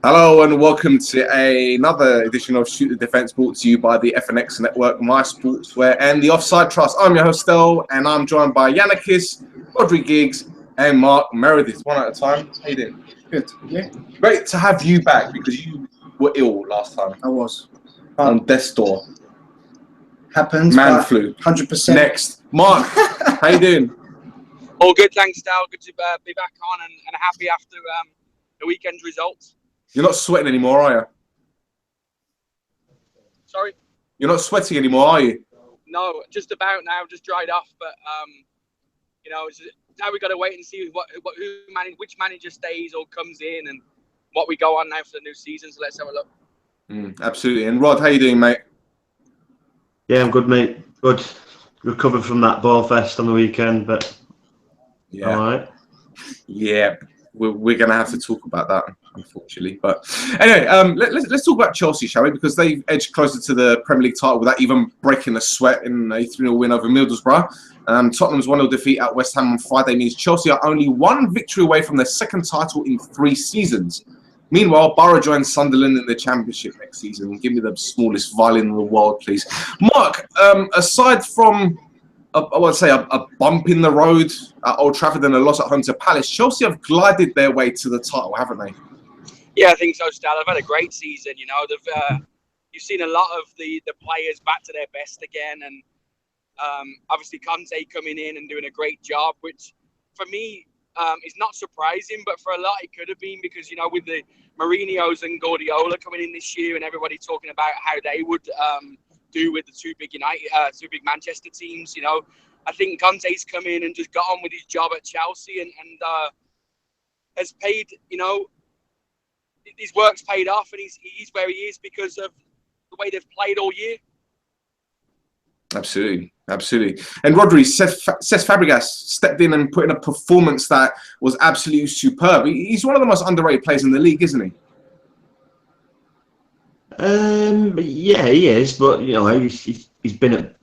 Hello and welcome to another edition of Shoot the Defence, brought to you by the FNX Network, My Sportswear and the Offside Trust. I'm your host, Stel, and I'm joined by Yannikis, Rhodri Giggs, and Mark Meredith. One at a time. How you doing? Good. Yeah. Great to have you back because you were ill last time. I was. On death's door. Happened. Man flu. 100%. Next. Mark, how you doing? All good, thanks, Stel. Good to be back on and happy after the weekend's results. You're not sweating anymore, are you? Sorry? You're not sweating anymore, are you? No, just about now, just dried off. But, you know, now we've got to wait and see which manager stays or comes in and what we go on now for the new season. So let's have a look. Absolutely. And Rod, how you doing, mate? Yeah, I'm good, mate. Good. Recovered from that ball fest on the weekend, but yeah, all right. Yeah, we're going to have to talk about that, unfortunately. But anyway, let's talk about Chelsea, shall we? Because they've edged closer to the Premier League title without even breaking a sweat in a 3-0 win over Middlesbrough. Tottenham's 1-0 defeat at West Ham on Friday means Chelsea are only one victory away from their second title in 3 seasons. Meanwhile, Borough joins Sunderland in the Championship next season. Give me the smallest violin in the world, please. Mark, aside from a bump in the road at Old Trafford and a loss at home to Palace, Chelsea have glided their way to the title, haven't they? Yeah, I think so, Stal. They've had a great season. You know, you've seen a lot of the players back to their best again, and obviously Conte coming in and doing a great job, which for me is not surprising, but for a lot it could have been, because you know, with the Mourinho's and Guardiola coming in this year and everybody talking about how they would do with the two big Manchester teams, you know, I think Conte's come in and just got on with his job at Chelsea and has paid, you know, his work's paid off, and he's where he is because of the way they've played all year. Absolutely, absolutely. And Rhodri, Cesc Fabregas stepped in and put in a performance that was absolutely superb. He's one of the most underrated players in the league, isn't he? Yeah, he is, but you know, he's been at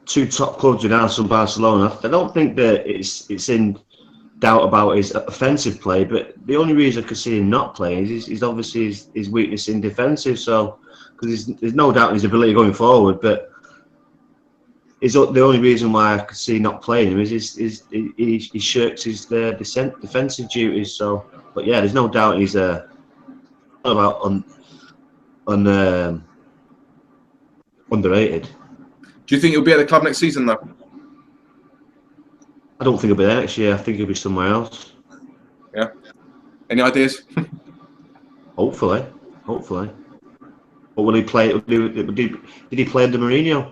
2 top clubs with Arsenal and Barcelona. I don't think that it's in doubt about his offensive play, but the only reason I could see him not playing is obviously his weakness in defensive. So, because there's no doubt in his ability going forward, but the only reason why I could see not playing him is he shirks his defensive duties. So, but yeah, there's no doubt he's underrated. Do you think he'll be at the club next season, though? I don't think he'll be there next year. I think he'll be somewhere else. Yeah. Any ideas? Hopefully. But will he play? Did he play under Mourinho?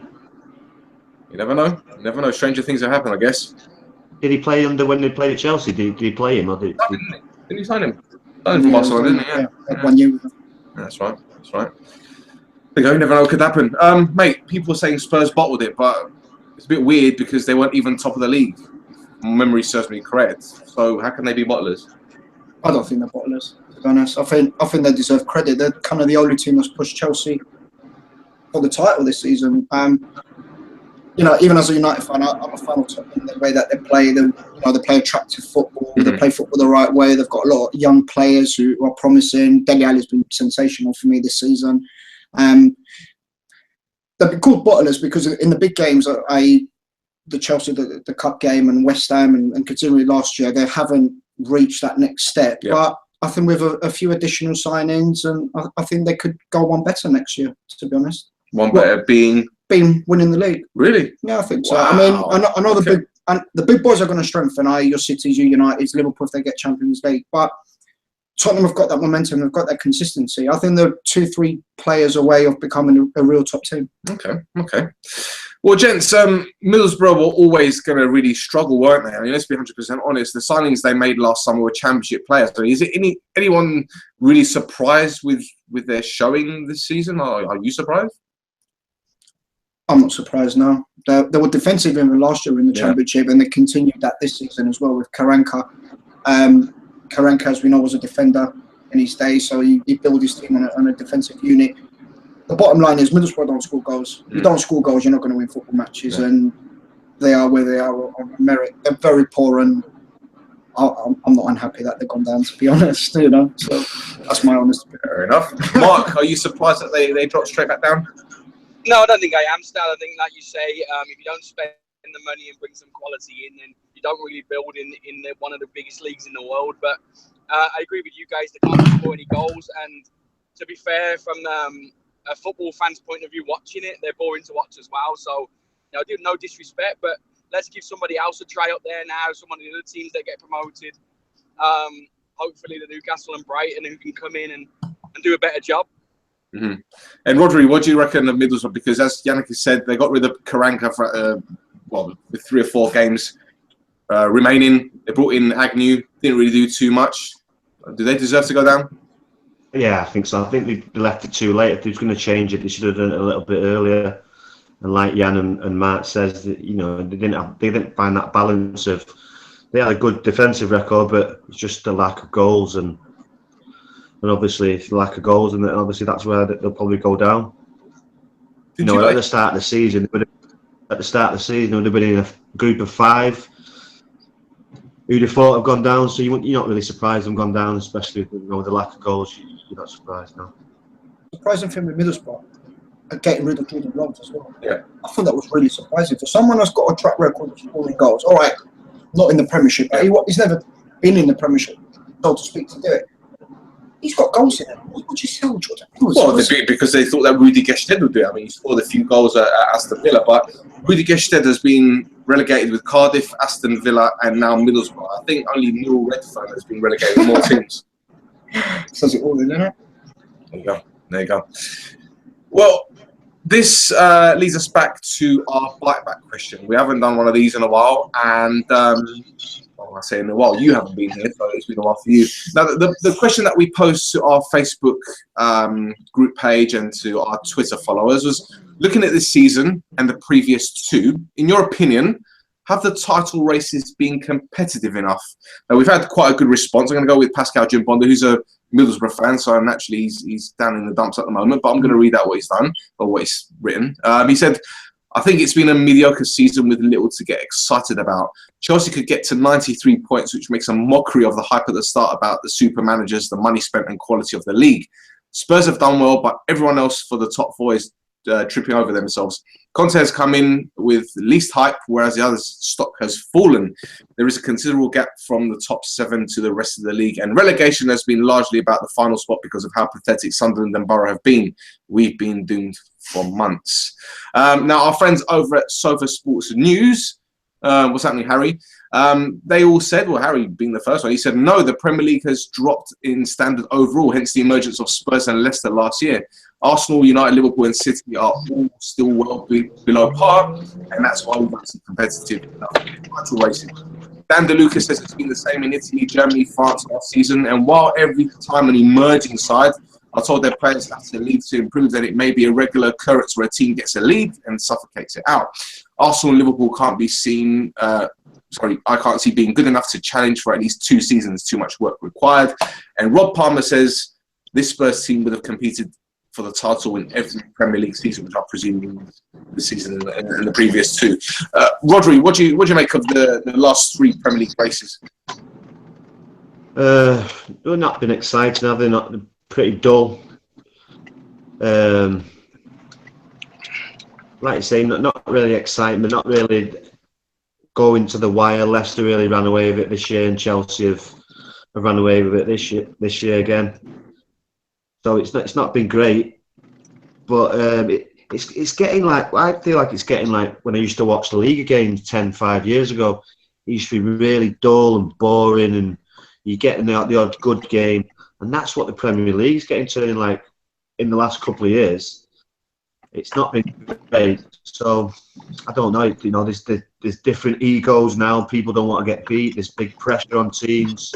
You never know. You never know. Stranger things have happened, I guess. Did he play under when they played at Chelsea? Did he play him? Or didn't he sign him? Signed him from Barcelona, didn't he? Yeah. 1 year. That's right. You never know what could happen. Mate, people are saying Spurs bottled it, but it's a bit weird because they weren't even top of the league. Memory serves me correct. So how can they be bottlers? I don't think they're bottlers, to be honest. I think they deserve credit. They're kind of the only team that's pushed Chelsea for the title this season. You know, even as a United fan, I'm a fan of Tottenham. The way that they play, they play attractive football. They play football the right way. They've got a lot of young players who are promising. Dele Alli's been sensational for me this season. They've been called bottlers because in the big games, the Chelsea, the Cup game, and West Ham, and considering last year, they haven't reached that next step. Yeah. But I think with a few additional signings, and I think they could go one better next year, to be honest. One better being winning the league. Really? Yeah, I think so. Wow. I mean, I know the big boys are going to strengthen. Your Cities, your Uniteds, Liverpool if they get Champions League. But Tottenham have got that momentum. They've got that consistency. I think they're 2-3 players away of becoming a real top team. Okay. Well, gents, Middlesbrough were always going to really struggle, weren't they? I mean, let's be 100% honest. The signings they made last summer were Championship players. So is it anyone really surprised with their showing this season? Are you surprised? I'm not surprised now. They were defensive even last year in the Championship, and they continued that this season as well with Karanka. Karanka, as we know, was a defender in his day, so he built his team on a defensive unit. The bottom line is Middlesbrough don't score goals. If you don't score goals, you're not going to win football matches, and they are where they are on merit. They're very poor, and I'm not unhappy that they've gone down, to be honest. You know, so That's my honest opinion. Fair enough. Mark, are you surprised that they dropped straight back down? No, I don't think I am, Stal. I think, like you say, if you don't spend the money and bring some quality in, then you don't really build in one of the biggest leagues in the world. But I agree with you guys. They can't score any goals. And to be fair, from a football fan's point of view, watching it, they're boring to watch as well. So, no disrespect, but let's give somebody else a try up there now. Some of the other teams that get promoted. Hopefully, the Newcastle and Brighton who can come in and do a better job. Mm-hmm. And Rhodri, what do you reckon of Middlesbrough? Because as Yannick has said, they got rid of Karanka for with 3 or 4 games remaining. They brought in Agnew, didn't really do too much. Do they deserve to go down? Yeah, I think so. I think they left it too late. If they was going to change it, they should have done it a little bit earlier. And like Jan and Mark says, that, they didn't find that balance of. They had a good defensive record, but it's just the lack of goals and obviously it's the lack of goals, and obviously that's where they'll probably go down. At the start of the season, would have been in a group of 5 who'd have thought have gone down. So you're not really surprised them gone down, especially with the lack of goals. You're not surprised now. Surprising thing with Middlesbrough, getting rid of Jordan Rhodes as well. Yeah, I thought that was really surprising for someone that's got a track record of scoring goals. All right, not in the Premiership. He's never been in the Premiership, so to speak, to do it. He's got goals in him. What would you sell Jordan? Well, because they thought that Rudi Gestede would do it. I mean, he scored a few goals at Aston Villa, but Rudi Gestede has been relegated with Cardiff, Aston Villa, and now Middlesbrough. I think only Neil Redfern has been relegated with more teams. Says it all, isn't it? There you go. Well, this leads us back to our bite back question. We haven't done one of these in a while, and I say in a while, you haven't been here, so it's been a while for you. Now, the question that we posed to our Facebook group page and to our Twitter followers was, looking at this season and the previous 2, in your opinion, have the title races been competitive enough? Now, we've had quite a good response. I'm going to go with Pascal Jimbonda, who's a Middlesbrough fan, so naturally he's down in the dumps at the moment, but I'm going to read out what he's done, or what he's written. He said, I think it's been a mediocre season with little to get excited about. Chelsea could get to 93 points, which makes a mockery of the hype at the start about the super managers, the money spent and quality of the league. Spurs have done well, but everyone else for the top 4 is tripping over themselves. Conte has come in with least hype, whereas the others' stock has fallen. There is a considerable gap from the top 7 to the rest of the league, and relegation has been largely about the final spot because of how pathetic Sunderland and Borough have been. We've been doomed for months. Now, our friends over at Sofa Sports News, what's happening, Harry? They all said, well, Harry being the first one, he said, no, the Premier League has dropped in standard overall, hence the emergence of Spurs and Leicester last year. Arsenal, United, Liverpool and City are all still well below par, and that's why we've got some competitive title racing. Dan DeLuca says it's been the same in Italy, Germany, France last season, and while every time an emerging side are told their players have to lead to improve, then it may be a regular occurrence where a team gets a lead and suffocates it out. Arsenal and Liverpool can't be seen... I can't see being good enough to challenge for at least 2 seasons, too much work required. And Rob Palmer says this Spurs team would have competed for the title in every Premier League season, which I presume means the season and the previous 2. Rhodri, what do you make of the last 3 Premier League races? They've not been exciting, have they? Not pretty dull. Like you say, not really exciting, but not really going to the wire. Leicester really ran away with it this year, and Chelsea have run away with it this year again. So it's not been great, but it's getting like, I feel like it's getting like when I used to watch the Liga games 5 years ago. It used to be really dull and boring, and you're getting the odd good game, and that's what the Premier League's getting to in the last couple of years. It's not been great, so I don't know. There's different egos now. People don't want to get beat. There's big pressure on teams.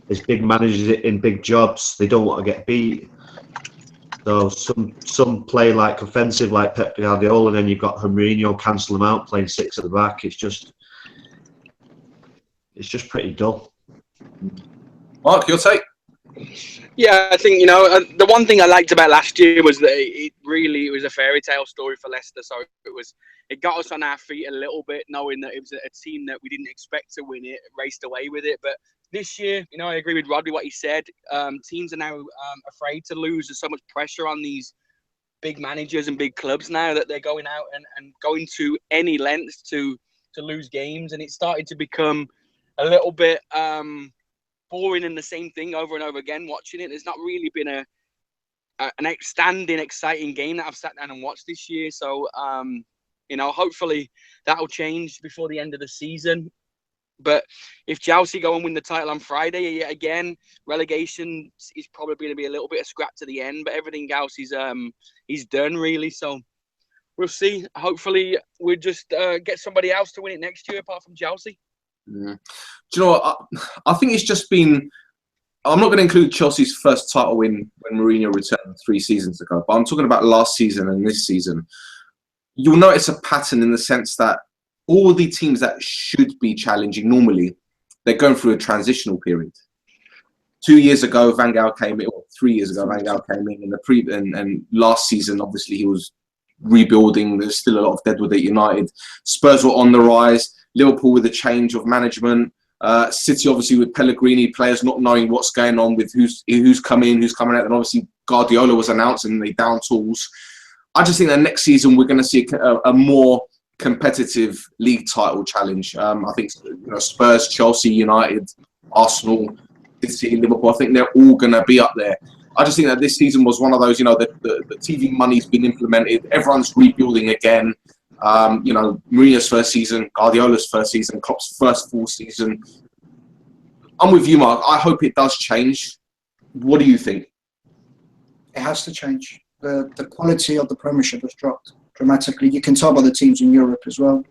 There's big managers in big jobs. They don't want to get beat. So some play like offensive, like Pep Guardiola, and then you've got Mourinho cancel them out, playing 6 at the back. It's just pretty dull. Mark, your take? Yeah, I think, the one thing I liked about last year was that it was a fairy tale story for Leicester. So it got us on our feet a little bit, knowing that it was a team that we didn't expect to win it, raced away with it. But this year, I agree with Rhodri what he said. Teams are now afraid to lose. There's so much pressure on these big managers and big clubs now that they're going out and going to any lengths to lose games, and it's starting to become a little bit boring and the same thing over and over again. Watching it, there's not really been an outstanding, exciting game that I've sat down and watched this year. So, hopefully that'll change before the end of the season. But if Chelsea go and win the title on Friday, yet again, relegation is probably going to be a little bit of scrap to the end. But everything else is done, really. So we'll see. Hopefully we'll just get somebody else to win it next year apart from Chelsea. Do you know what? I think it's just been... I'm not going to include Chelsea's first title win when Mourinho returned 3 seasons ago, but I'm talking about last season and this season. You'll notice a pattern in the sense that all the teams that should be challenging normally, they're going through a transitional period. 2 years ago, Van Gaal came in, or 3 years ago, Van Gaal came in, and last season, obviously, he was rebuilding. There's still a lot of deadwood at United. Spurs were on the rise. Liverpool with a change of management. City, obviously, with Pellegrini, players not knowing what's going on with who's coming in, who's coming out. And obviously, Guardiola was announced and they down tools. I just think that next season, we're going to see a more competitive league title challenge. I think Spurs, Chelsea, United, Arsenal, City, Liverpool, I think they're all going to be up there. I just think that this season was one of those, the TV money's been implemented. Everyone's rebuilding again. Mourinho's first season, Guardiola's first season, Klopp's first full season. I'm with you, Mark. I hope it does change. What do you think? It has to change. The quality of the Premiership has dropped dramatically. You can tell by the teams in Europe as well,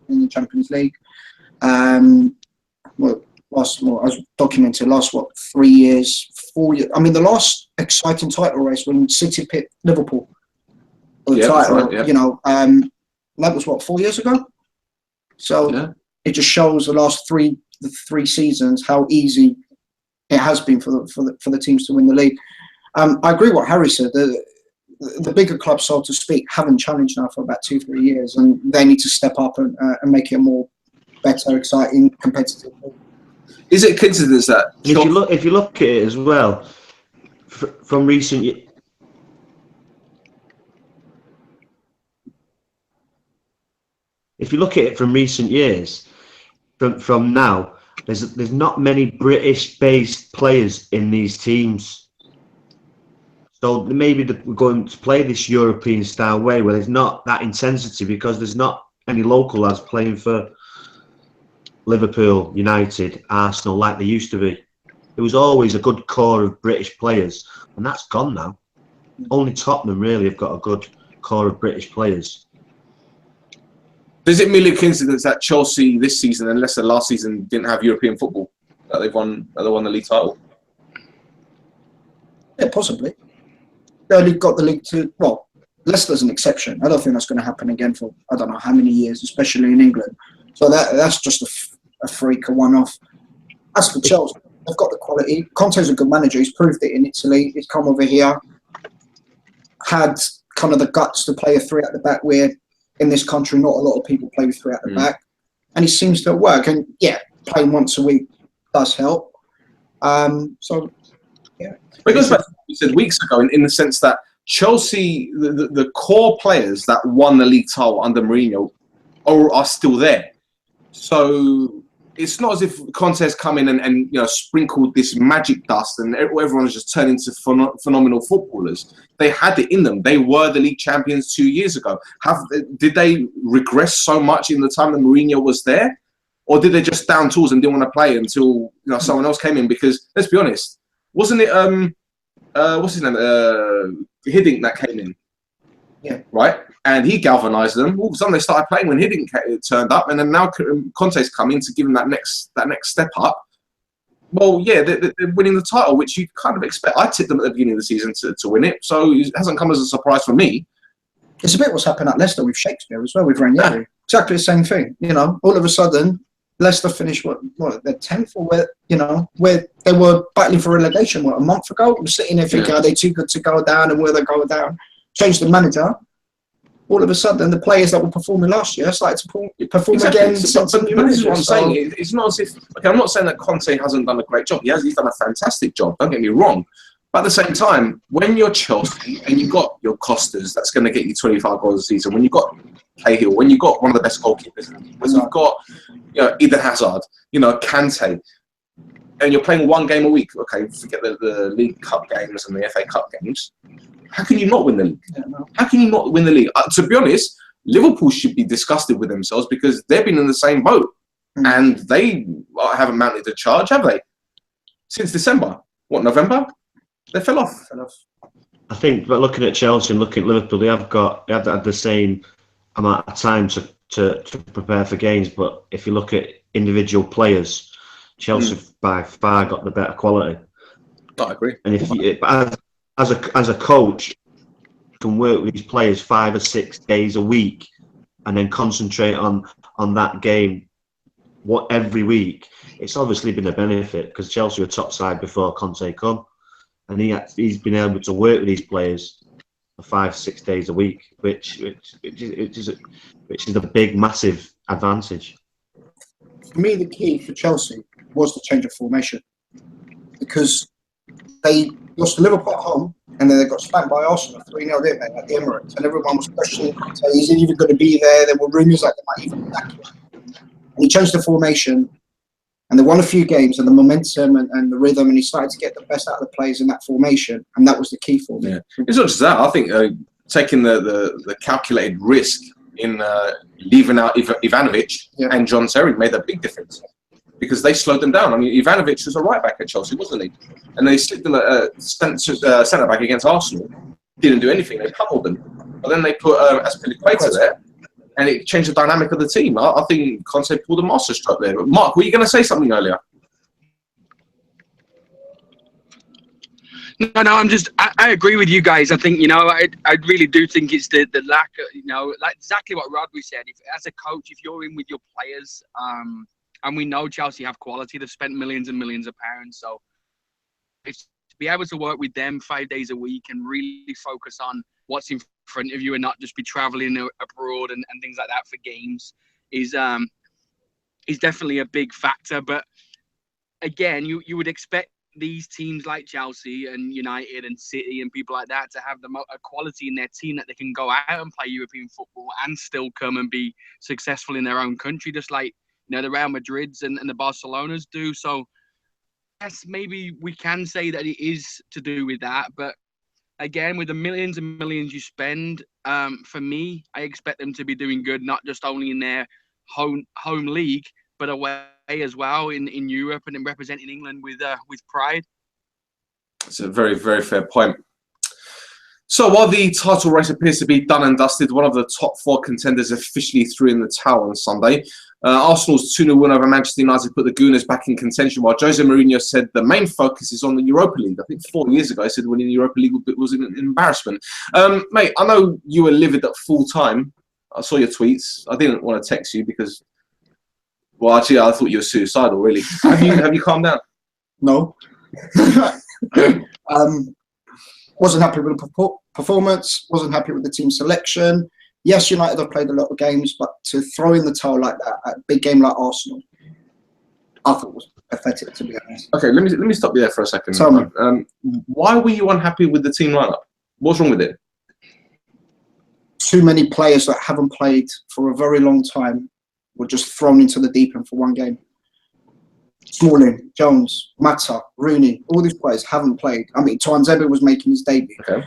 in the Champions League. As documented, last 3 years, 4 years. I mean, the last exciting title race when City picked Liverpool for the title. Right, yeah. That was 4 years ago. So It just shows the last three seasons how easy it has been for the teams to win the league. I agree with what Harry said. The bigger clubs, so to speak, haven't challenged now for about 2-3 years, and they need to step up and make it a more better, exciting, competitive. Is it coincidence that if you look at it as well from recent years? If you look at it from recent years, from now, there's not many British-based players in these teams. So maybe we're going to play this European-style way where there's not that intensity because there's not any local lads playing for Liverpool, United, Arsenal like they used to be. There was always a good core of British players, and that's gone now. Only Tottenham really have got a good core of British players. Is it merely a coincidence that Chelsea this season and Leicester last season didn't have European football? That they won the league title? Yeah, possibly. They only got the league to... Well, Leicester's an exception. I don't think that's going to happen again for I don't know how many years, especially in England. So that's just a freak, a one-off. As for Chelsea, they've got the quality. Conte's a good manager. He's proved it in Italy. He's come over here, had kind of the guts to play a 3 at the back where in this country not a lot of people play with 3 at the back. And he seems to work. And yeah, playing once a week does help. So, yeah. But it goes back to what we said weeks ago in the sense that Chelsea, the core players that won the league title under Mourinho are still there. So it's not as if Conte's come in and sprinkled this magic dust and everyone's just turned into phenomenal footballers. They had it in them. They were the league champions 2 years ago. Did they regress so much in the time that Mourinho was there? Or did they just down tools and didn't want to play until someone else came in? Because let's be honest, wasn't it what's his name? Hiddink that came in. Yeah. Right? And he galvanised them. All of a sudden they started playing when Hiddink turned up, and then now Conte's coming to give him that next step up. Well, yeah, they're winning the title, which you kind of expect. I tipped them at the beginning of the season to win it, so it hasn't come as a surprise for me. It's a bit what's happened at Leicester with Shakespeare as well, with Ranieri. Yeah. Exactly the same thing. All of a sudden, Leicester finished what their 10th, or where they were battling for relegation a month ago. We're sitting there thinking, are they too good to go down, and will they go down? Changed the manager. all of a sudden the players that were performing last year started to perform again. But this is what I'm saying. It's not as if, okay, I'm not saying that Conte hasn't done a great job. He's done a fantastic job. Don't get me wrong. But at the same time, when you're Chelsea and you've got your Costas, that's going to get you 25 goals a season. When you've got Cahill, when you've got one of the best goalkeepers, when you've got Eden Hazard, Kante, and you're playing one game a week, okay, forget the League Cup games and the FA Cup games, how can you not win the league? Yeah, no. How can you not win the league? To be honest, Liverpool should be disgusted with themselves because they've been in the same boat and they haven't mounted the charge, have they? Since December. What, November? They fell off. I think, but looking at Chelsea and looking at Liverpool, they have had the same amount of time to prepare for games. But if you look at individual players, Chelsea by far got the better quality. I agree. And if you, as a coach, you can work with these players 5 or 6 days a week, and then concentrate on that game every week. It's obviously been a benefit because Chelsea were top side before Conte come, and he's been able to work with these players for 5 or 6 days a week, which is a big, massive advantage. For me, the key for Chelsea was the change of formation because they lost to Liverpool at home and then they got spanked by Arsenal 3-0, didn't they, at the Emirates, and everyone was questioning Conte. Is he even going to be there? There were rumours that they might even back him. And he changed the formation and they won a few games and the momentum and the rhythm, and he started to get the best out of the players in that formation, and that was the key for me. Yeah. It's not just that. I think taking the calculated risk in leaving out Ivanovic and John Terry made a big difference because they slowed them down. I mean, Ivanovic was a right back at Chelsea, wasn't he? And they slipped in a centre back against Arsenal. Didn't do anything. They pummeled them. But then they put Azpilicueta there, and it changed the dynamic of the team. I think Conte pulled a masterstroke there. But Mark, were you going to say something earlier? No, I agree with you guys. I think, I really do think it's the lack of, like exactly what Rhodri said. As a coach, if you're in with your players, and we know Chelsea have quality, they've spent millions and millions of pounds. So it's to be able to work with them 5 days a week and really focus on what's in front of you and not just be traveling abroad and things like that for games is definitely a big factor. But again, you would expect these teams like Chelsea and United and City and people like that to have a quality in their team that they can go out and play European football and still come and be successful in their own country, just like the Real Madrids and the Barcelonas do. So yes, maybe we can say that it is to do with that, but again, with the millions and millions you spend, for me, I expect them to be doing good, not just only in their home league, but away as well in Europe and in representing England with pride. It's a very, very fair point. So while the title race appears to be done and dusted, one of the top 4 contenders officially threw in the towel on Sunday. Arsenal's 2-0 win over Manchester United put the Gooners back in contention, while Jose Mourinho said the main focus is on the Europa League. I think 4 years ago, I said winning the Europa League was an embarrassment. Mate, I know you were livid at full time. I saw your tweets. I didn't want to text you because, well, actually, I thought you were suicidal, really. Have you calmed down? No. Wasn't happy with the performance, wasn't happy with the team selection. Yes, United have played a lot of games, but to throw in the towel like that at a big game like Arsenal, I thought was pathetic, to be honest. Okay, let me stop you there for a second. Tell me. Why were you unhappy with the team lineup? What's wrong with it? Too many players that haven't played for a very long time were just thrown into the deep end for one game. Smalling, Jones, Mata, Rooney, all these players haven't played. I mean, Tuanzebe was making his debut. Okay.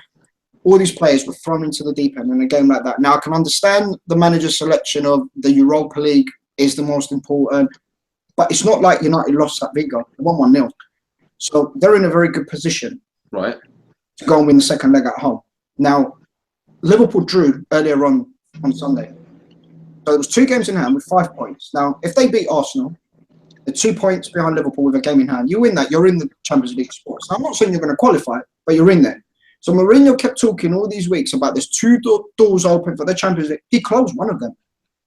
All these players were thrown into the deep end in a game like that. Now, I can understand the manager's selection of the Europa League is the most important, but it's not like United lost that Vigo. They won 1-0. So they're in a very good position, right, to go and win the second leg at home. Now, Liverpool drew earlier on Sunday. So it was 2 games in hand with 5 points. Now, if they beat Arsenal, they're 2 points behind Liverpool with a game in hand. You win that, you're in the Champions League spots. Now, I'm not saying you're going to qualify, but you're in there. So Mourinho kept talking all these weeks about there's 2 doors open for the Champions League. He closed one of them.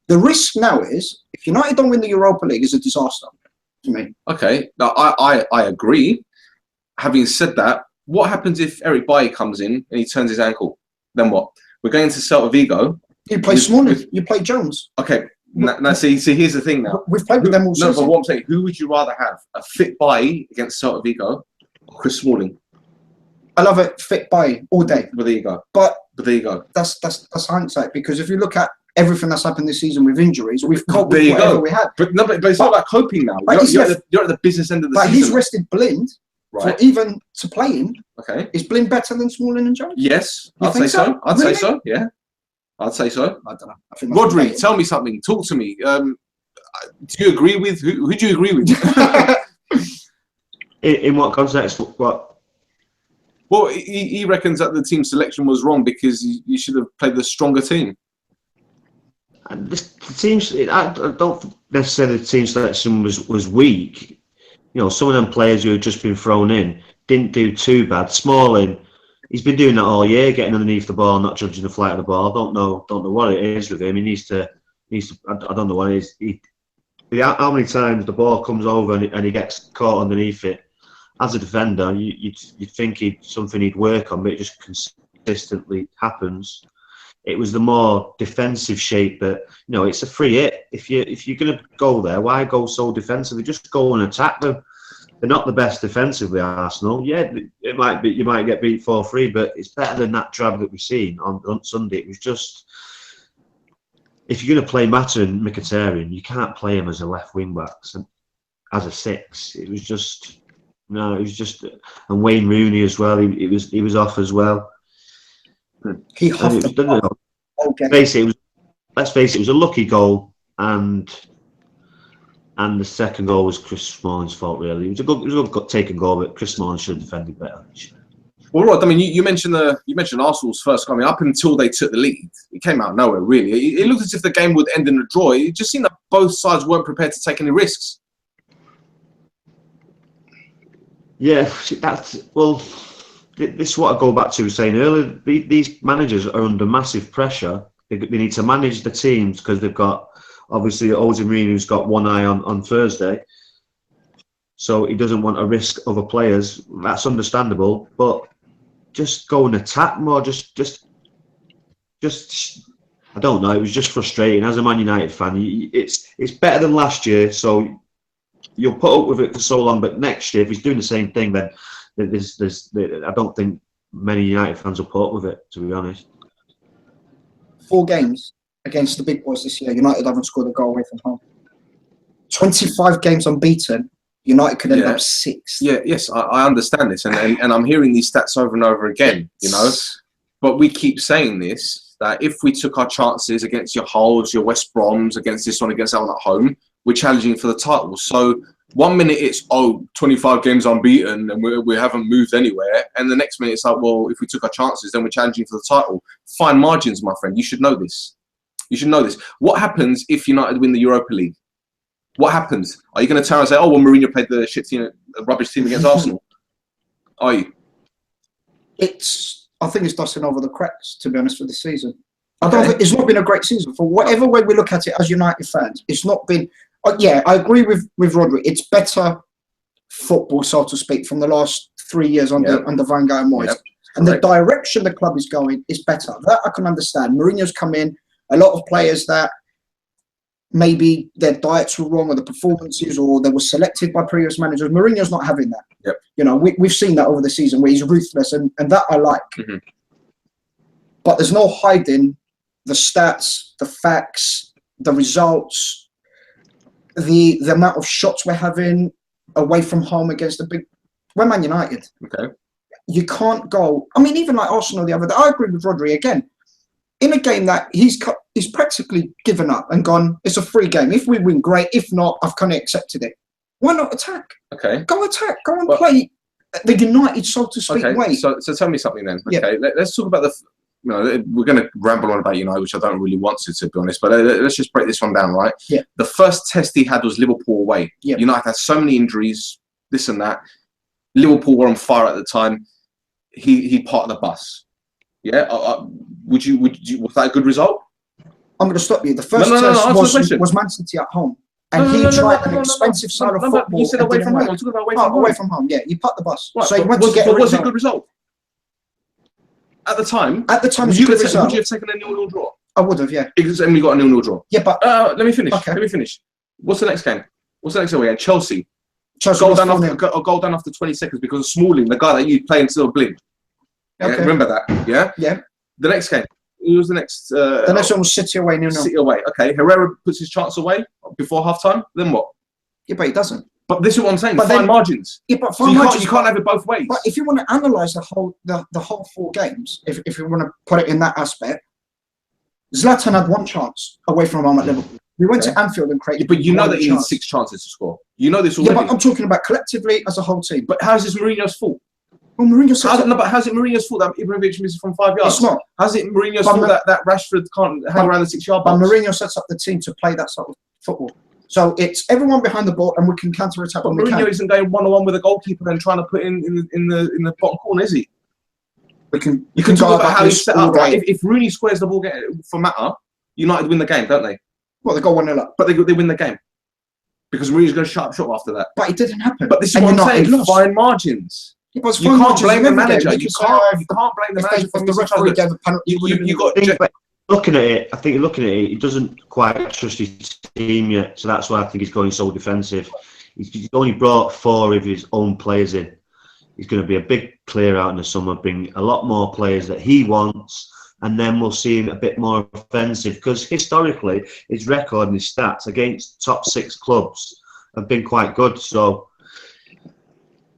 The risk now is, if United don't win the Europa League, it's a disaster to me. Okay, now I agree. Having said that, what happens if Eric Bailly comes in and he turns his ankle? Then what? We're going to Celta Vigo. You play Smalling. You play Jones. Okay. Now, see, here's the thing. Now we've played with them all season. No, but what I'm saying, who would you rather have, a fit Bailly against Celta Vigo, or Chris Smalling? I love it, fit Bailly all day. But there you go. But there you go. That's hindsight, because if you look at everything that's happened this season with injuries, we've coped there with you whatever go. We had. But it's not about coping now. You're at the business end of the season. But he's rested Blind. Right. For even to play him. Okay. Is Blind better than Smalling and Jones? Yes, I'd say so. I'd say so. Yeah. I'd say so. I don't know. I think Rhodri, tell me something. Talk to me. Do you agree with who do you agree with? In what context? What? Well, he reckons that the team selection was wrong because you should have played the stronger team. And the teams, I don't necessarily the team selection was weak. You know, some of them players who had just been thrown in didn't do too bad. Smalling, he's been doing that all year, getting underneath the ball, not judging the flight of the ball. Don't know what it is with him. He needs to. I don't know what it is. How many times the ball comes over and he gets caught underneath it? As a defender, you'd think something he'd work on, but it just consistently happens. It was the more defensive shape that, you know, it's a free hit. If you're going to go there, why go so defensively? Just go and attack them. They're not the best defensively, Arsenal. Yeah, it might be. You might get beat 4-3, but it's better than that drab that we've seen on Sunday. It was just, if you're going to play Mata and Mkhitaryan, you can't play him as a left wing back, as a 6. It was just, no, it was just, and Wayne Rooney as well. He was off as well. He huffed the ball. Basically, let's face it, it was a lucky goal, and the second goal was Chris Smalling's fault. Really, it was a good taken goal, but Chris Smalling should have defended better. Well, Rod, I mean, you mentioned Arsenal's first goal. I mean, up until they took the lead, it came out of nowhere. Really, it looked as if the game would end in a draw. It just seemed that both sides weren't prepared to take any risks. Yeah, this is what I go back to saying earlier. These managers are under massive pressure. They need to manage the teams because they've got, obviously, Jose Mourinho's got one eye on Thursday. So he doesn't want to risk other players. That's understandable. But just go and attack more. Just I don't know. It was just frustrating. As a Man United fan, it's better than last year. So you'll put up with it for so long. But next year, if he's doing the same thing, then I don't think many United fans will put up with it, to be honest. 4 games against the big boys this year, United haven't scored a goal away from home. 25 games unbeaten, United could end up 6th. Yeah, yes, I understand this, and I'm hearing these stats over and over again, you know. But we keep saying this, that if we took our chances against your Hulls, your West Broms, against this one, against that one at home, we're challenging for the title. So 1 minute it's 25 games unbeaten and we haven't moved anywhere, and the next minute it's like, well, if we took our chances, then we're challenging for the title. Fine margins, my friend. You should know this. You should know this. What happens if United win the Europa League? What happens? Are you going to turn and say, oh, well, Mourinho played the shit team, the rubbish team against Arsenal? Are you? I think it's dusting over the cracks, to be honest, for this season. I don't think it's not been a great season for whatever way we look at it as United fans. It's not been. Yeah, I agree with Rhodri. It's better football, so to speak, from the last 3 years under Van Gaal and Moyes. Yep. And the direction the club is going is better. That I can understand. Mourinho's come in. A lot of players that maybe their diets were wrong or the performances or they were selected by previous managers. Mourinho's not having that. Yep. You know, we've seen that over the season where he's ruthless and that I like. Mm-hmm. But there's no hiding the stats, the facts, the results, the amount of shots we're having away from home against the big. We're Man United. Okay. You can't go. I mean, even like Arsenal the other day. I agree with Rhodri again. In a game that he's practically given up and gone, it's a free game. If we win, great. If not, I've kind of accepted it. Why not attack? Okay. Go attack. Go and play the United, so to speak, way. So tell me something then. Okay. Yeah. Let's talk about we're going to ramble on about United, which I don't really want to be honest. But let's just break this one down, right? Yeah. The first test he had was Liverpool away. Yeah. United had so many injuries, this and that. Liverpool were on fire at the time. He parked the bus. Yeah. Was that a good result? I'm going to stop you. The first test was Man City at home. And he tried an expensive style of football. You said away from home. I'm talking about away from home. Away from home, yeah. You parked the bus. Right, so you went to get was it a good result? At the time, would you have taken a 0-0 draw? I would have, yeah. And we got a 0-0 draw. Yeah, but let me finish. Okay. Let me finish. What's the next game? What's the next game we had? Chelsea. Chelsea A goal down after 20 seconds because of Smalling, the guy that you play instead of Blind. Okay. Yeah, remember that? Yeah. Yeah. The next game. Who was the next? The next one was City away, 0-0. City away. Okay. Herrera puts his chance away before half time. Then what? Yeah, but he doesn't. But this is what I'm saying. But Fine then- margins. Yeah, but So you can't have it both ways. But if you want to analyse the whole 4 games, if you want to put it in that aspect, Zlatan had 1 chance away from home at Liverpool. We went to Anfield and created. But you know one that he chance. needs 6 chances to score. You know this already. Yeah, but I'm talking about collectively as a whole team. But how's this Mourinho's fault? Well, Mourinho said No, but how's it Mourinho's fault that Ibrahimovic misses from 5 yards? it's not. How's it Mourinho's But fault that Rashford can't hang around the 6-yard But box? Mourinho sets up the team to play that sort of football. So it's everyone behind the ball, and we can counter attack But when we Mourinho can. isn't going 1-on-1 with a goalkeeper and trying to put in the bottom corner, is he? We can. You can talk about how he's set up. all Right? day. If Rooney squares the ball for Mata, United win the game, don't they? Well, they go 1-0 up, But they win the game because Rooney's going to shut up shop after that. but it didn't happen. But this is And what I'm you're not- saying. they lost. Fine margins. Yeah, but it's You fine can't margins blame in the every game. manager. We You can say, can't blame the manager for if the missing referee chances. gave a penalty, You got. I think looking at it, he doesn't quite trust his team yet, so that's why I think he's going so defensive. He's only brought 4 of his own players in. He's going to be a big clear out in the summer, bring a lot more players that he wants, and then we'll see him a bit more offensive. Because historically, his record and his stats against top 6 clubs have been quite good. So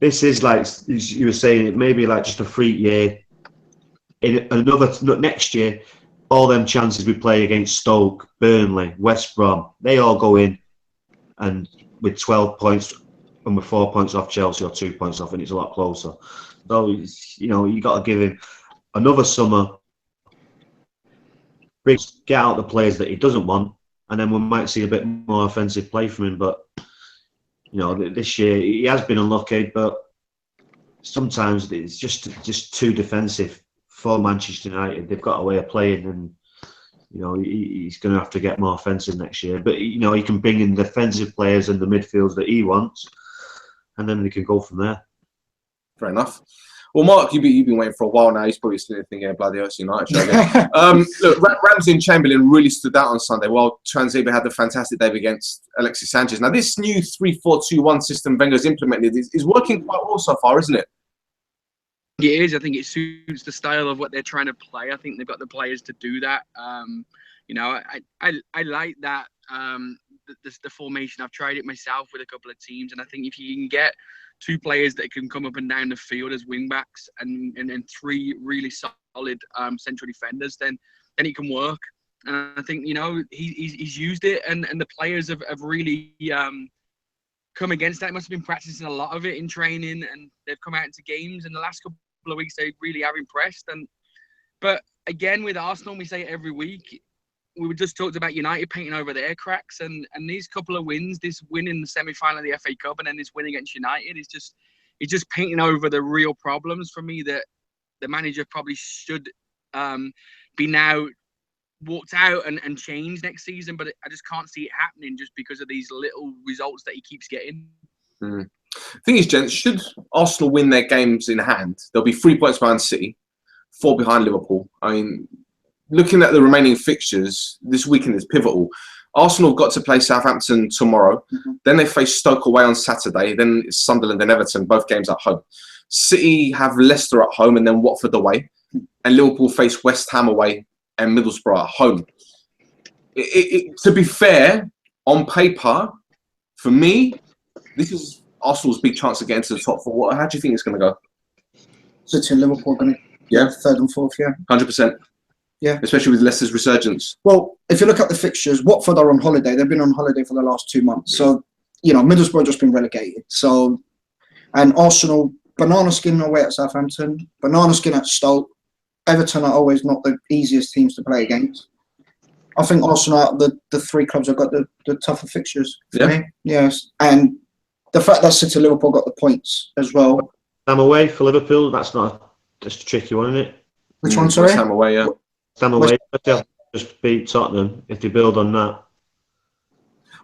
this is like you were saying, it may be like just a freak year. In next year, all them chances we play against Stoke, Burnley, West Brom, they all go in, and with 12 points and with 4 points off Chelsea or 2 points off, and it's a lot closer. So you got to give him another summer, get out the players that he doesn't want, and then we might see a bit more offensive play from him. But this year he has been unlucky, but sometimes it's just too defensive for Manchester United. They've got a way of playing, and he's going to have to get more offensive next year. But he can bring in defensive players and the midfields that he wants, and then they can go from there. Fair enough. Well, Mark, you've been waiting for a while now. He's probably still thinking, bloody hell, it's United show again. Look, Ramsey and Chamberlain really stood out on Sunday, while Transabe had a fantastic day against Alexis Sanchez. Now, this new 3-4-2-1 system Wenger's implemented is working quite well so far, isn't it? It is. I think it suits the style of what they're trying to play. I think they've got the players to do that. I like that. The formation. I've tried it myself with a couple of teams, and I think if you can get 2 players that can come up and down the field as wing backs and 3 really solid central defenders, then it can work. And I think he's used it, and the players have really come against that. He must have been practicing a lot of it in training, and they've come out into games in the last couple of weeks. They really are impressed. But again, with Arsenal, we say it every week. We just talked about United painting over their cracks, and these couple of wins, this win in the semi-final of the FA Cup, and then this win against United, is just painting over the real problems for me that the manager probably should be now walked out and changed next season. But I just can't see it happening just because of these little results that he keeps getting. The thing is, gents, should Arsenal win their games in hand, there'll be 3 points behind City, 4 behind Liverpool. I mean, looking at the remaining fixtures, this weekend is pivotal. Arsenal have got to play Southampton tomorrow. Then they face Stoke away on Saturday. Then it's Sunderland and Everton, both games at home. City have Leicester at home and then Watford away. And Liverpool face West Ham away and Middlesbrough at home. To be fair, on paper, for me, this is Arsenal's big chance to get into the top 4. How do you think it's going to go? City and Liverpool are going to get 3rd and 4th, yeah. 100%. Yeah. Especially with Leicester's resurgence. Well, if you look at the fixtures, Watford are on holiday. They've been on holiday for the last 2 months. So, Middlesbrough have just been relegated. So, and Arsenal, banana skin away at Southampton, banana skin at Stoke. Everton are always not the easiest teams to play against. I think Arsenal, out of the 3 clubs, have got the tougher fixtures for me. Yes. And the fact that City and Liverpool got the points as well. Sam away for Liverpool, that's a tricky one, isn't it? Which one, sorry? Sam away, yeah. Sam away, just beat Tottenham if they build on that.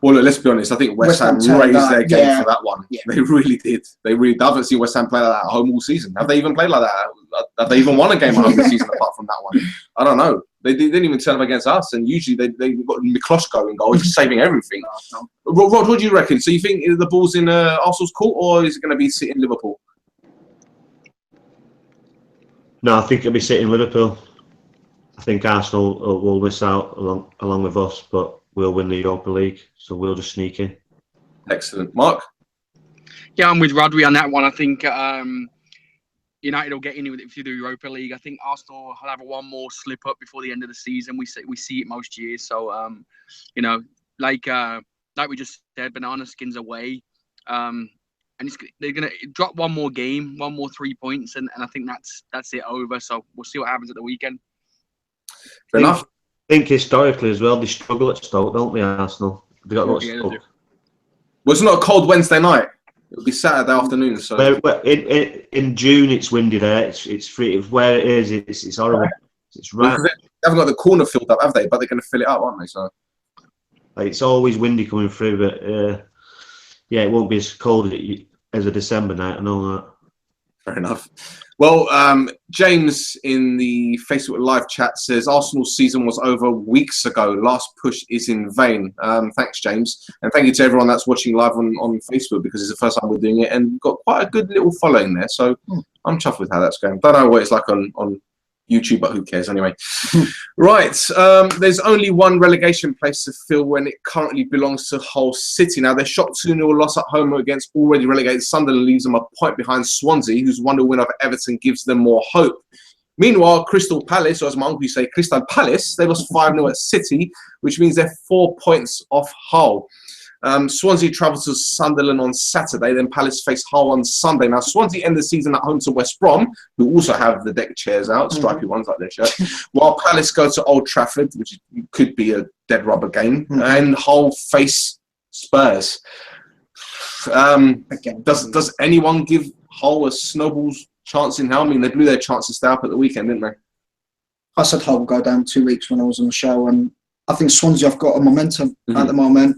Well, look, let's be honest. I think West Ham raised their game for that one. Yeah. They really did. I haven't seen West Ham play like that at home all season. Have they even played like that? Have they even won a game at home this season apart from that one? I don't know. They didn't even turn up against us, and usually they got Miklosko in goal, just saving everything. Rod, what do you reckon? So you think the ball's in Arsenal's court, or is it going to be sitting Liverpool? No, I think it'll be sitting Liverpool. I think Arsenal will miss out along with us, but we'll win the Europa League, so we'll just sneak in. Excellent. Mark? Yeah, I'm with Rhodri on that one. I think United will get in with it through the Europa League. I think Arsenal will have one more slip up before the end of the season. We see it most years. So, like we just said, banana skins away. And they're going to drop one more game, 3 points, and I think that's it over. So we'll see what happens at the weekend. Fair enough. I think historically as well, they struggle at Stoke, don't they, Arsenal? They got lots of Stoke. Well, it's not a cold Wednesday night. It'll be Saturday afternoon. So in June, it's windy there. It's free. Where it is, it's horrible. It's right. They haven't got the corner filled up, have they? But they're going to fill it up, aren't they? So it's always windy coming through, but it won't be as cold as a December night. I know that. Fair enough. Well, James in the Facebook live chat says Arsenal's season was over weeks ago. Last push is in vain. Thanks, James. And thank you to everyone that's watching live on Facebook, because it's the first time we're doing it. And we've got quite a good little following there. So I'm chuffed with how that's going. Don't know what it's like on YouTube, but who cares anyway. Right. There's only one relegation place to fill when it currently belongs to Hull City. Now, their shock 2-0 loss at home against already relegated Sunderland leaves them a point behind Swansea, whose 1-0 win over Everton gives them more hope. Meanwhile, Crystal Palace, or as my uncle used to say, Crystal Palace, they lost 5-0 at City, which means they're 4 points off Hull. Swansea travel to Sunderland on Saturday, then Palace face Hull on Sunday. Now, Swansea end the season at home to West Brom, who also have the deck chairs out, stripy ones like their shirt, while Palace go to Old Trafford, which could be a dead rubber game, and Hull face Spurs. Again, does anyone give Hull a snowball's chance in hell? I mean, they blew their chance to stay up at the weekend, didn't they? I said Hull will go down 2 weeks when I was on the show, and I think Swansea have got a momentum at the moment.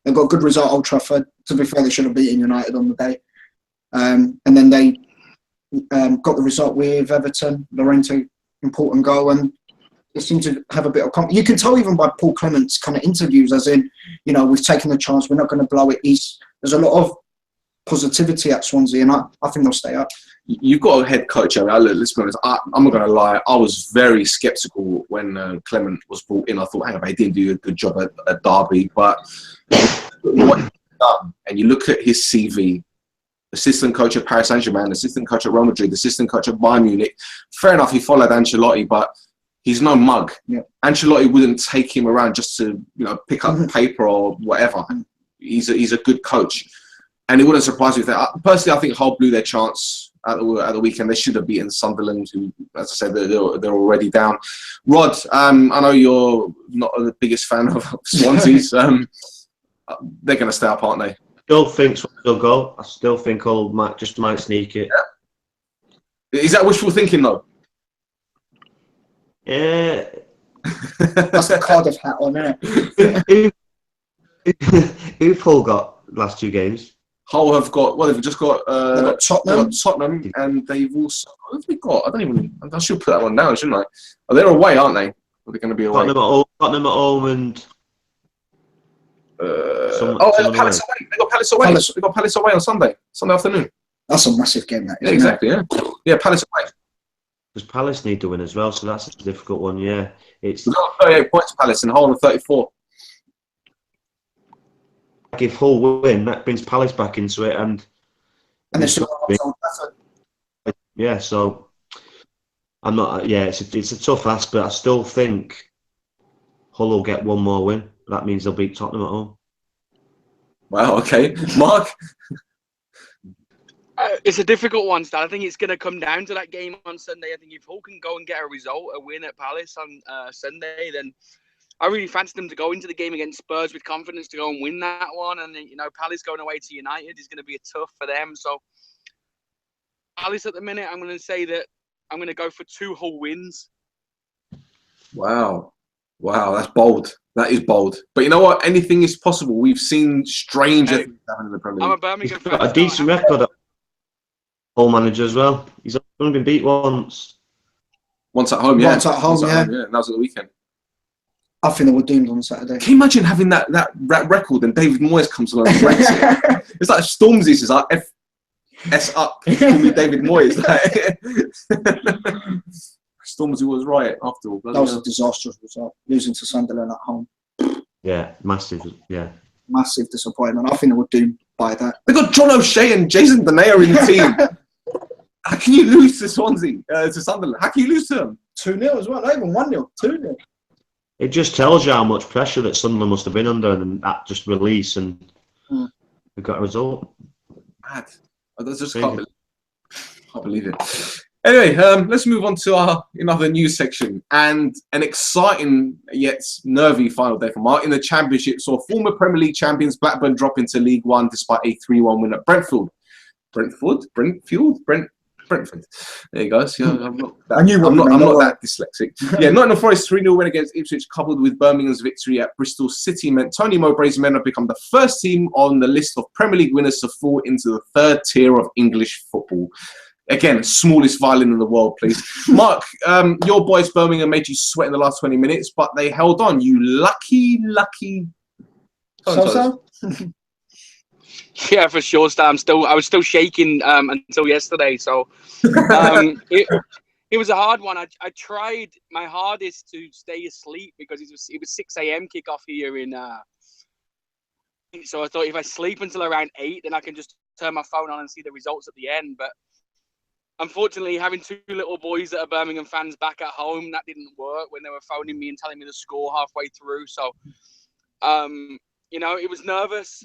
They've got a good result at Old Trafford. To be fair, they should have beaten United on the day. And then they got the result with Everton, Llorente, important goal, and they seem to have a bit of confidence. You can tell even by Paul Clement's kind of interviews, as in, we've taken the chance, we're not going to blow it. There's a lot of positivity at Swansea, and I think they'll stay up. You've got a head coach. Let's be honest, I'm not going to lie. I was very sceptical when Clement was brought in. I thought, hang on, he didn't do a good job at Derby. But what he's done, and you look at his CV, assistant coach at Paris Saint-Germain, assistant coach at Real Madrid, assistant coach at Bayern Munich. Fair enough, he followed Ancelotti, but he's no mug. Yeah. Ancelotti wouldn't take him around just to pick up paper or whatever. He's a good coach. And it wouldn't surprise me if that. Personally, I think Hull blew their chance at the weekend. They should have beaten Sunderland, who, as I said, they're already down. Rod, I know you're not the biggest fan of Swansea's. They're going to stay up, aren't they? Still think they'll go. I still think Hull might sneak it. Yeah. Is that wishful thinking, though? Yeah. That's the Cardiff hat on, isn't it? Who've Hull got last 2 games? Hull have got, they've just got, they've got Tottenham. And they've also, what have they got? I should put that one down, shouldn't I? Oh, they're away, aren't they? Or they're going to be away? Tottenham at home and... Palace away. They got Palace away. They got Palace away on Sunday afternoon. That's a massive game, that is. Yeah, exactly, yeah. Yeah, Palace away. Because Palace need to win as well, so that's a difficult one, yeah. It's 38 points, Palace, and Hull on 34. If Hull win, that brings Palace back into it, and they're still so I'm not. Yeah, it's a tough ask, but I still think Hull will get one more win. That means they'll beat Tottenham at home. Wow. Okay, Mark. It's a difficult one, Stan. I think it's going to come down to that game on Sunday. I think if Hull can go and get a win at Palace on Sunday, then I really fancy them to go into the game against Spurs with confidence to go and win that one. And, Palace going away to United is going to be tough for them. So, Palace at the minute, I'm going to say that I'm going to go for 2 Hull wins. Wow, that's bold. That is bold. But you know what? Anything is possible. We've seen stranger things happen in the Premier League. I'm a Birmingham fan. He's got a decent record at Hull manager as well. He's only been beat once. Once at home, yeah. Once at home, yeah. And that was at the weekend. I think they were doomed on Saturday. Can you imagine having that record and David Moyes comes along and breaks it? It's like Stormzy's is like S up. Call me David Moyes. Stormzy was right after all. That was a disastrous result. Losing to Sunderland at home. Yeah, massive. Yeah. Massive disappointment. I think they were doomed by that. They got John O'Shea and Jason Denayer in the team. How can you lose to Swansea, to Sunderland? How can you lose to them? 2-0 as well. Not even 1-0. 2-0. It just tells you how much pressure that Sunderland must have been under, and that just release, and we got a result. Mad. I just can't believe it. Anyway, let's move on to another news section, and an exciting yet nervy final day for Mark in the Championship. Saw former Premier League champions Blackburn drop into League One despite a 3-1 win at Brentford. Brentford. There you go. See, I'm not that dyslexic. Yeah, Nottingham Forest 3-0 win against Ipswich, coupled with Birmingham's victory at Bristol City, meant Tony Mowbray's men have become the first team on the list of Premier League winners to fall into the third tier of English football. Again, smallest violin in the world, please. Mark, your boys Birmingham made you sweat in the last 20 minutes, but they held on. You lucky. So? Yeah, for sure, Stan. I was still shaking until yesterday, so it was a hard one. I tried my hardest to stay asleep because it was 6 a.m. kickoff here in. So I thought if I sleep until around 8, then I can just turn my phone on and see the results at the end. But unfortunately, having two little boys that are Birmingham fans back at home, that didn't work when they were phoning me and telling me the score halfway through. So, it was nervous.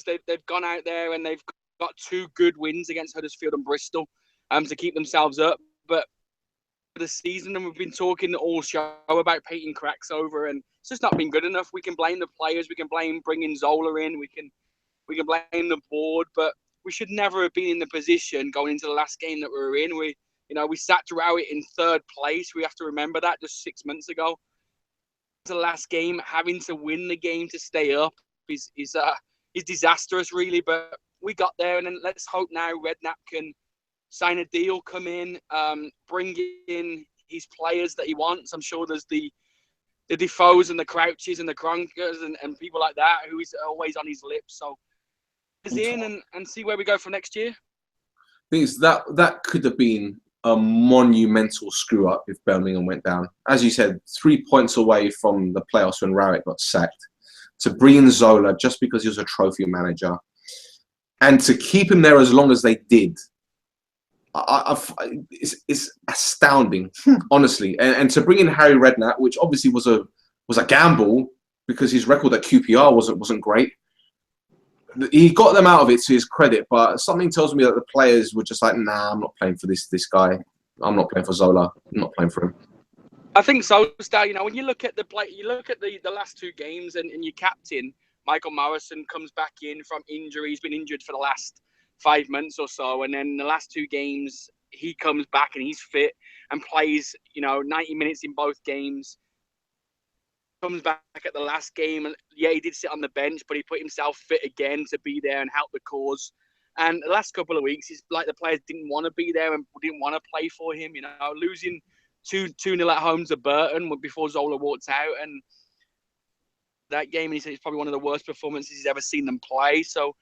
They've gone out there and they've got 2 good wins against Huddersfield and Bristol to keep themselves up. But for the season, and we've been talking all show about painting cracks over, and it's just not been good enough. We can blame the players. We can blame bringing Zola in. We can blame the board. But we should never have been in the position going into the last game that we were in. We sat Rowett in 3rd place. We have to remember that just 6 months ago. The last game, having to win the game to stay up is disastrous, really. But we got there, and then let's hope now Redknapp can sign a deal, come in, bring in his players that he wants. I'm sure there's the Defoes and the Crouches and the Kroenkes and people like that who is always on his lips. So he's in and see where we go for next year. Things that could have been a monumental screw up if Birmingham went down. As you said, 3 points away from the playoffs when Rowett got sacked. To bring in Zola just because he was a trophy manager, and to keep him there as long as they did, it's astounding, honestly. And to bring in Harry Redknapp, which obviously was a gamble because his record at QPR wasn't great. He got them out of it to his credit, but something tells me that the players were just like, nah, I'm not playing for this guy. I'm not playing for Zola. I'm not playing for him. I think so, Star. When you look at the last 2 games, and your captain Michael Morrison comes back in from injury. He's been injured for the last 5 months or so, and then the last 2 games he comes back and he's fit and plays 90 minutes in both games. Comes back at the last game, and yeah, he did sit on the bench, but he put himself fit again to be there and help the cause. And the last couple of weeks, it's like the players didn't want to be there and didn't want to play for him. Losing 2-0 at home to Burton before Zola walked out, and that game, and he said it's probably one of the worst performances he's ever seen them play. So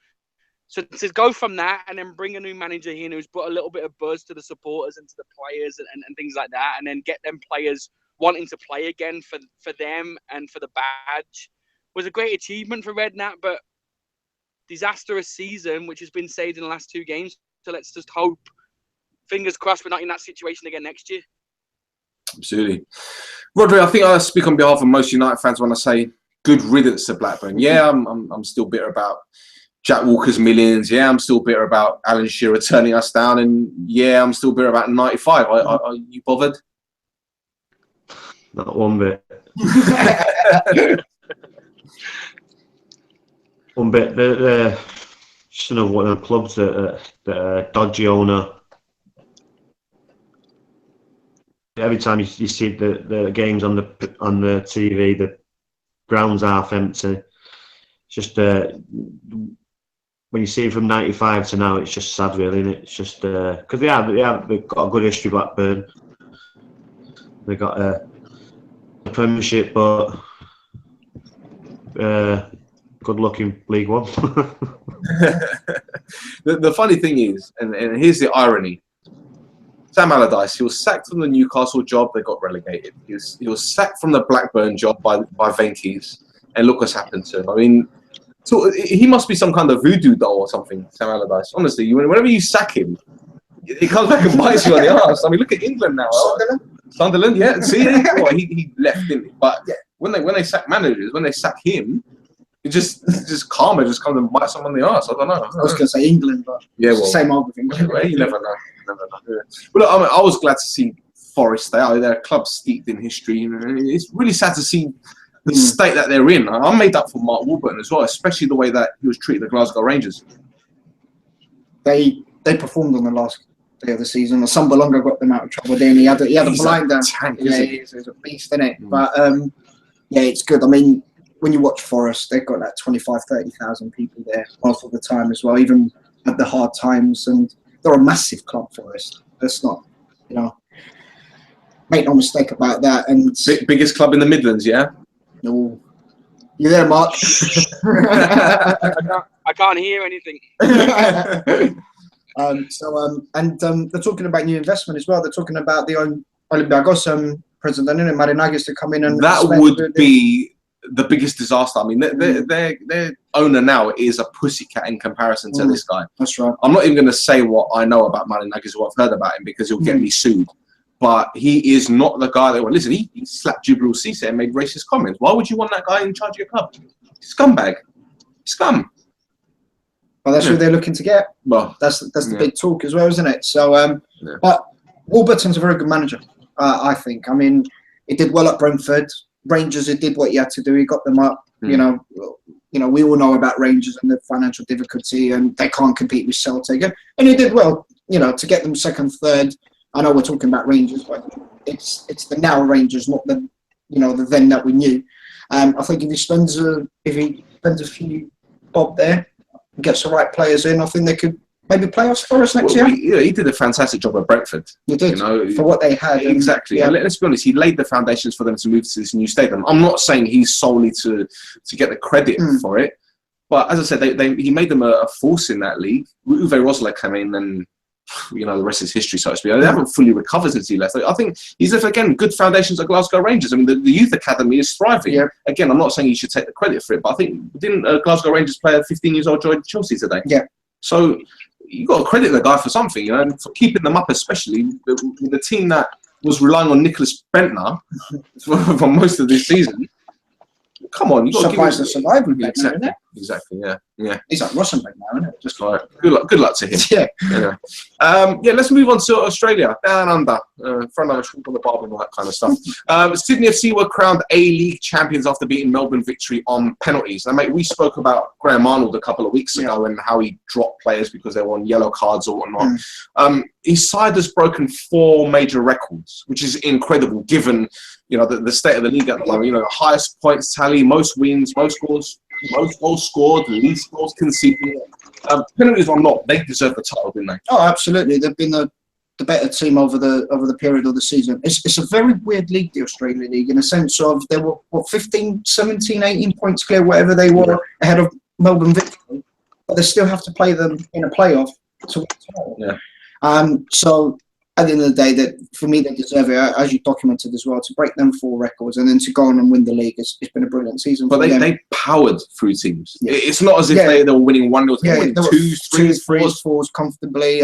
to go from that and then bring a new manager in who's put a little bit of buzz to the supporters and to the players and things like that, and then get them players wanting to play again for them and for the badge, was a great achievement for Redknapp, but disastrous season, which has been saved in the last 2 games. So let's just hope, fingers crossed, we're not in that situation again next year. Absolutely. Rhodri, I think I speak on behalf of most United fans when I say good riddance to Blackburn. Yeah, I'm still bitter about Jack Walker's millions. Yeah, I'm still bitter about Alan Shearer turning us down. And yeah, I'm still bitter about 95. Are you bothered? Not one bit. One bit. They're just one of the clubs that dodgy owner. Every time you see the games on the TV, the ground's half empty. It's just when you see it from 95 to now, it's just sad, really, isn't it? It's just because they've got a good history, Blackburn. They got a Premiership, but good luck in League One. The funny thing is, and here's the irony. Sam Allardyce, he was sacked from the Newcastle job, they got relegated. He was sacked from the Blackburn job by Venky's, and look what's happened to him. I mean, so he must be some kind of voodoo doll or something, Sam Allardyce. Honestly, whenever you sack him, he comes back and bites you on the arse. I mean, look at England now. Sunderland, yeah. See, well, he left, didn't he? But when they sack managers, when they sack him, it just karma just comes and bites someone on the arse. I don't know. I was going to say England, but same old with England. Well, you never know. Yeah. But look, I mean, I was glad to see Forest. They're a club steeped in history. It's really sad to see the state that they're in. I made that for Mark Warburton as well, especially the way that he was treating the Glasgow Rangers. They performed on the last day of the season. Sambalonga got them out of trouble. Then he had a blinder. He's a beast, isn't it? But it's good. I mean, when you watch Forest, they've got like 25,000-30,000 people there most of the time as well, even at the hard times. And they're a massive club, Forest. That's not, make no mistake about that. And biggest club in the Midlands, yeah? No. You there, Mark? I can't hear anything. They're talking about new investment as well. They're talking about the Olympiacos president, Marinakis, to come in and that would be the biggest disaster. I mean, their owner now is a pussycat in comparison to this guy. That's right. I'm not even going to say what I know about Marinakis or I've heard about him because he'll get me sued. But he is not the guy that will listen. He slapped Djibril Cissé and made racist comments. Why would you want that guy in charge of your club? Scumbag, scum. Well, that's who they're looking to get. Well, that's the big talk as well, isn't it? So, but Warburton's a very good manager, I think. I mean, he did well at Brentford. Rangers, he did what he had to do. He got them up. We all know about Rangers and the financial difficulty, and they can't compete with Celtic. And he did well, to get them second, third. I know we're talking about Rangers, but it's the now Rangers, not the the then that we knew. I think if he spends a few bob there, gets the right players in, I think they could maybe play us for us next year. He did a fantastic job at Brentford. He did, for what they had. Exactly. And let's be honest, he laid the foundations for them to move to this new stadium. I'm not saying he's solely to get the credit for it, but as I said, he made them a force in that league. Uwe Rosler came in and the rest is history, so to speak. They haven't fully recovered since he left. I think he's, again, good foundations at Glasgow Rangers. I mean, the youth academy is thriving. Yeah. Again, I'm not saying he should take the credit for it, but I think, didn't Glasgow Rangers player 15 years old join Chelsea today? Yeah. So you got to credit the guy for something, and for keeping them up, especially with the team that was relying on Nicholas Bentner for most of this season. Come on, you got to give us survival. Exactly. Yeah. He's like Rosenberg now, isn't it? Just like good luck to him. Let's move on to Australia, down under, front of a shrimp on the barb and all that kind of stuff. Sydney FC were crowned A-League champions after beating Melbourne Victory on penalties. Now, mate, we spoke about Graham Arnold a couple of weeks ago and how he dropped players because they were on yellow cards or whatnot. His side has broken 4 major records, which is incredible given the state of the league at the moment. The highest points tally, most wins, most goals scored, least goals conceded. Penalties or not, they deserve the title, didn't they? Oh, absolutely. They've been the better team over the period of the season. It's a very weird league, the Australian League, in a sense of they were 15, 17, 18 points clear, whatever they were, ahead of Melbourne Victory, but they still have to play them in a playoff to win the title. Yeah. So at the end of the day, that for me, they deserve it, as you documented as well, to break them 4 records and then to go on and win the league. It's been a brilliant season. But they powered through teams. Yeah. It's not as if they were winning 1-0, they were winning 2-3, 4s comfortably.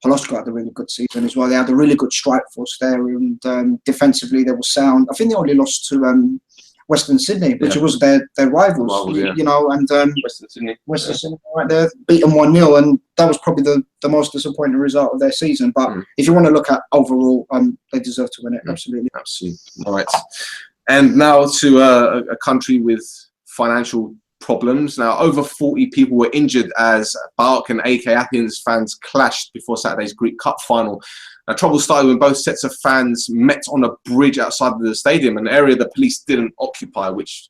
Holosko had a really good season as well. They had a really good strike force there, and defensively they were sound. I think they only lost to Western Sydney, which was their rivals, and Western Sydney right there, beat them 1-0, and that was probably the most disappointing result of their season. But if you want to look at overall, they deserve to win it, absolutely. All right. And now to a country with financial problems. Now, over 40 people were injured as BAOK and AK Athens fans clashed before Saturday's Greek Cup final. Now, trouble started when both sets of fans met on a bridge outside of the stadium, an area the police didn't occupy, which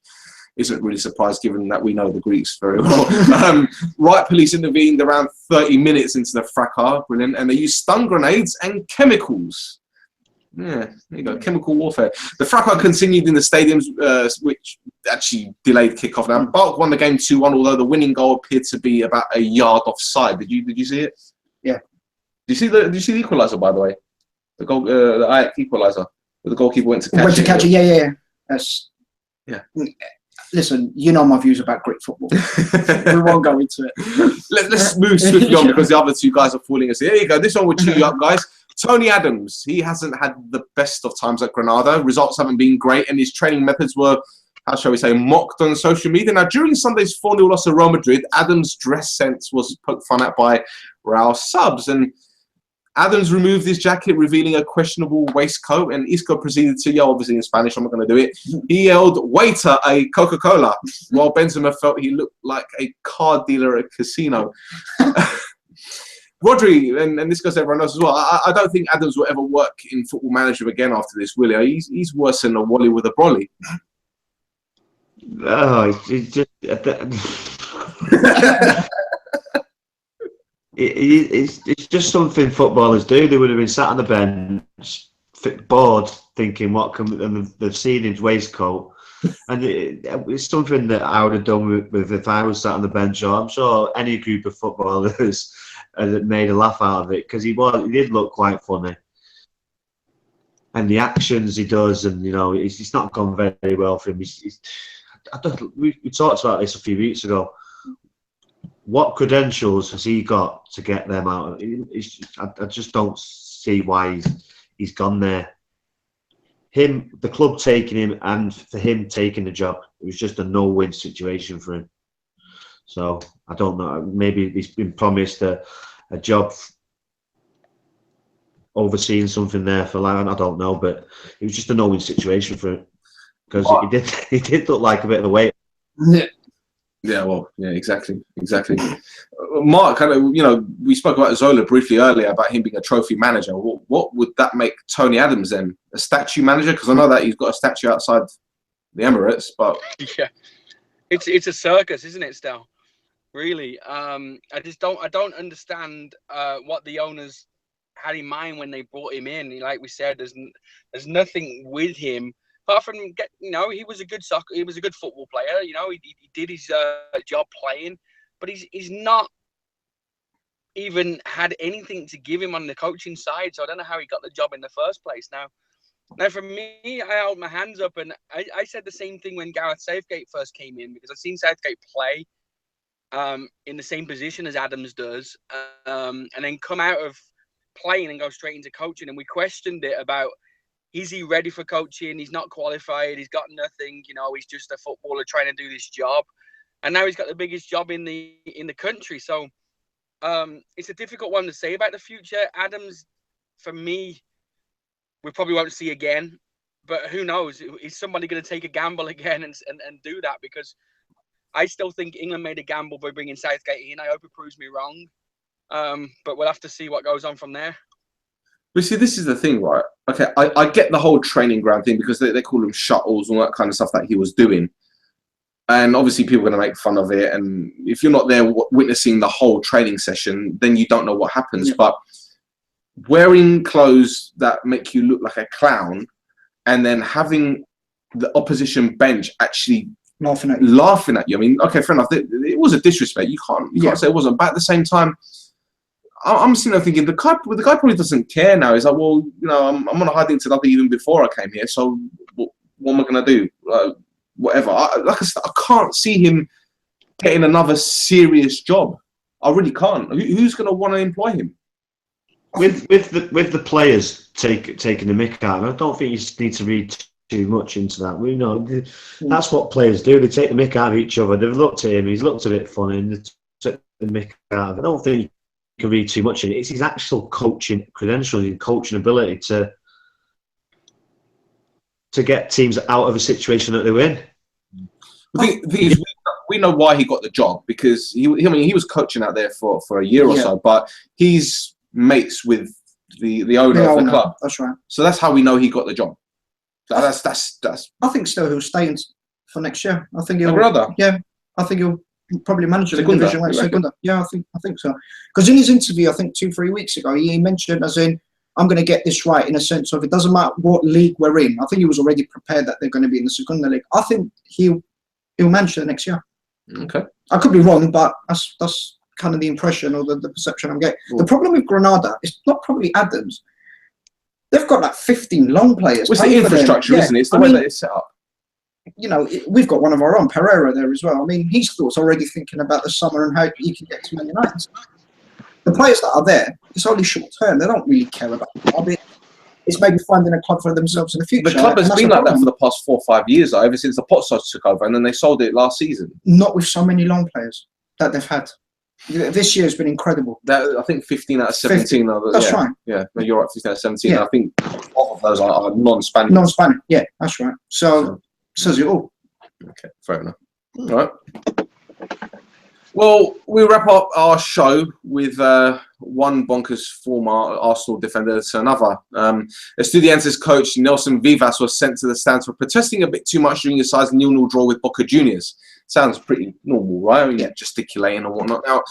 isn't really surprised given that we know the Greeks very well. Riot police intervened around 30 minutes into the fracas, brilliant, and they used stun grenades and chemicals. Yeah, there you go. Chemical warfare. The fracas continued in the stadiums, which actually delayed kickoff. Now, Bark won the game 2-1, although the winning goal appeared to be about a yard offside. Did you see it? Yeah. Did you see the equaliser, by the way? The goal, the Ajax equaliser, where the goalkeeper went to catch it. Went to catch it. Yeah. That's. Yeah. Listen, you know my views about Greek football. We won't go into it. Let's move swiftly on because the other two guys are fooling us. Here you go. This one will cheer you up, guys. Tony Adams, he hasn't had the best of times at Granada. Results haven't been great, and his training methods were, how shall we say, mocked on social media. Now, during Sunday's 4-0 loss to Real Madrid, Adams' dress sense was poked fun at by Real subs, and Adams removed his jacket, revealing a questionable waistcoat, and Isco proceeded to yell, obviously in Spanish, I'm not going to do it. He yelled, "Waiter, a Coca-Cola," while Benzema felt he looked like a card dealer at a casino. Rhodri, and this goes to everyone else as well, I don't think Adams will ever work in Football Manager again after this, will he? He's worse than a Wally with a brolly. Oh, it's just... It's just something footballers do. They would have been sat on the bench, bored, thinking, and they've seen his waistcoat. And it's something that I would have done with if I was sat on the bench, or I'm sure any group of footballers made a laugh out of it, because he did look quite funny. And the actions he does, and it's not gone very well for him. We talked about this a few weeks ago. What credentials has he got to get them out? I just don't see why he's gone there. The club taking him, and for him taking the job, it was just a no-win situation for him. So I don't know. Maybe he's been promised a job overseeing something there for life. I don't know, but it was just a no-win situation for him, because he did look like a bit of a weight. Yeah, well, yeah, exactly. Mark, we spoke about Zola briefly earlier about him being a trophy manager. What would that make Tony Adams then? A statue manager? Because I know that he's got a statue outside the Emirates, but yeah, it's a circus, isn't it? Still, really, I don't understand what the owners had in mind when they brought him in. Like we said, there's nothing with him. Apart from he was a good football player. He did his job playing, but he's not even had anything to give him on the coaching side. So I don't know how he got the job in the first place. Now for me, I held my hands up, and I said the same thing when Gareth Southgate first came in, because I've seen Southgate play in the same position as Adams does, and then come out of playing and go straight into coaching, and we questioned it about, is he ready for coaching? He's not qualified. He's got nothing. He's just a footballer trying to do this job. And now he's got the biggest job in the country. So it's a difficult one to say about the future. Adams, for me, we probably won't see again. But who knows? Is somebody going to take a gamble again and do that? Because I still think England made a gamble by bringing Southgate in. I hope it proves me wrong. But we'll have to see what goes on from there. But see, this is the thing, right? Okay, I get the whole training ground thing, because they call them shuttles and all that kind of stuff that he was doing. And obviously people are going to make fun of it. And if you're not there witnessing the whole training session, then you don't know what happens. Yeah. But wearing clothes that make you look like a clown, and then having the opposition bench actually laughing at you. I mean, okay, fair enough. It was a disrespect. You can't say it wasn't. But at the same time, I'm sitting there thinking, the guy probably doesn't care now. He's like, well, I'm on a hiding to nothing even before I came here. So what am I going to do? Whatever. I can't see him getting another serious job. I really can't. Who's going to want to employ him? With the players taking the mick out, I don't think you need to read too much into that. We know that's what players do. They take the mick out of each other. They've looked at him. He's looked a bit funny, and they took the mick out of it. I don't think can read too much in it. It's his actual coaching credentials and coaching ability to get teams out of a situation that they're in. The thing is, we know why he got the job, because he was coaching out there for a year or so, but he's mates with the owner of the club. That's right. So that's how we know he got the job. That's. I think still he'll stay for next year. I think he'll. Yeah, I think he'll probably manage the division like Segunda. Yeah, I think so. Because in his interview, I think 2-3 weeks ago, he mentioned, as in, I'm going to get this right in a sense of it doesn't matter what league we're in. I think he was already prepared that they're going to be in the Segunda League. I think he'll manage it next year. Okay. I could be wrong, but that's kind of the impression or the perception I'm getting. Ooh. The problem with Granada is not probably Adams. They've got like 15 long players. Well, it's the infrastructure, isn't it? It's the way that it's set up. You know, we've got one of our own, Pereira, there as well. I mean, he's already thinking about the summer and how he can get to Man United. The players that are there, it's only short term. They don't really care about the club. It's maybe finding a club for themselves in the future. The club has been like that for the past 4 or 5 years, though, ever since the Potsos took over, and then they sold it last season. Not with so many long players that they've had. This year has been incredible. I think 15 out of 17 are. That's right. Yeah, no, you're right. 15 out of 17. Yeah. I think all of those are non-Spanish. Non-Spanish. Yeah, that's right. So says it all. Okay, fair enough. All right. Well, we wrap up our show with one bonkers former Arsenal defender to another. Estudiantes coach Nelson Vivas was sent to the stands for protesting a bit too much during his side's 0-0 draw with Boca Juniors. Sounds pretty normal, right? I mean, yeah, gesticulating and whatnot. Now,